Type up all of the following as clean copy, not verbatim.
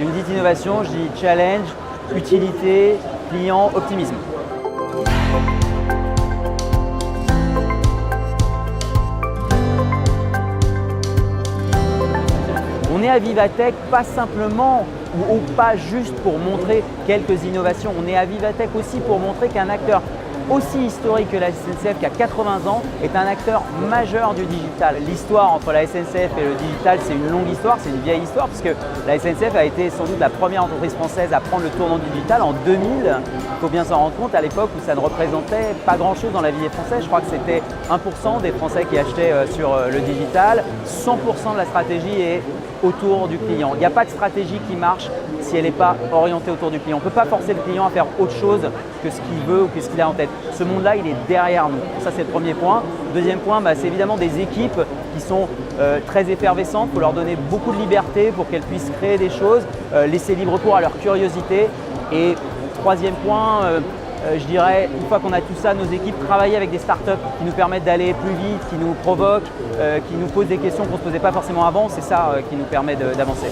Si on dit innovation, je dis challenge, utilité, client, optimisme. On est à Vivatech pas simplement ou pas juste pour montrer quelques innovations, on est à Vivatech aussi pour montrer qu'un acteur aussi historique que la SNCF, qui a 80 ans, est un acteur majeur du digital. L'histoire entre la SNCF et le digital, c'est une longue histoire, c'est une vieille histoire, puisque la SNCF a été sans doute la première entreprise française à prendre le tournant digital en 2000. Il faut bien s'en rendre compte, à l'époque où ça ne représentait pas grand-chose dans la vie des Français. Je crois que c'était 1% des Français qui achetaient sur le digital. 100% de la stratégie est autour du client. Il n'y a pas de stratégie qui marche si elle n'est pas orientée autour du client. On ne peut pas forcer le client à faire autre chose que ce qu'il veut ou que ce qu'il a en tête. Ce monde-là, il est derrière nous. Ça, c'est le premier point. Deuxième point, c'est évidemment des équipes qui sont très effervescentes. Il faut leur donner beaucoup de liberté pour qu'elles puissent créer des choses, laisser libre cours à leur curiosité. Et troisième point, je dirais, une fois qu'on a tout ça, nos équipes travaillent avec des startups qui nous permettent d'aller plus vite, qui nous provoquent, qui nous posent des questions qu'on ne se posait pas forcément avant. C'est ça qui nous permet d'avancer.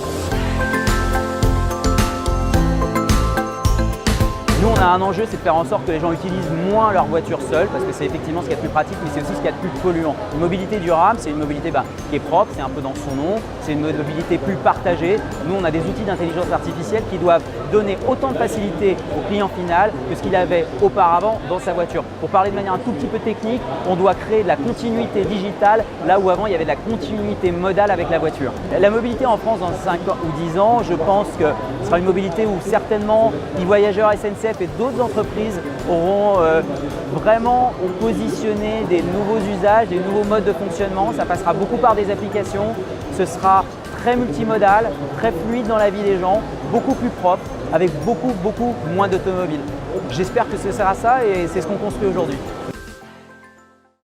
Nous, on a un enjeu, c'est de faire en sorte que les gens utilisent moins leur voiture seule, parce que c'est effectivement ce qu'il y a de plus pratique, mais c'est aussi ce qu'il y a de plus polluant. Une mobilité durable, c'est une mobilité qui est propre, c'est un peu dans son nom, c'est une mobilité plus partagée. Nous, on a des outils d'intelligence artificielle qui doivent donner autant de facilité au client final que ce qu'il avait auparavant dans sa voiture. Pour parler de manière un tout petit peu technique, on doit créer de la continuité digitale là où avant il y avait de la continuité modale avec la voiture. La mobilité en France dans 5 ou 10 ans, je pense que ce sera une mobilité où certainement e-voyageurs, SNCF et d'autres entreprises auront vraiment positionné des nouveaux usages, des nouveaux modes de fonctionnement. Ça passera beaucoup par des applications. Ce sera très multimodal, très fluide dans la vie des gens, beaucoup plus propre, avec beaucoup moins d'automobiles. J'espère que ce sera ça et c'est ce qu'on construit aujourd'hui.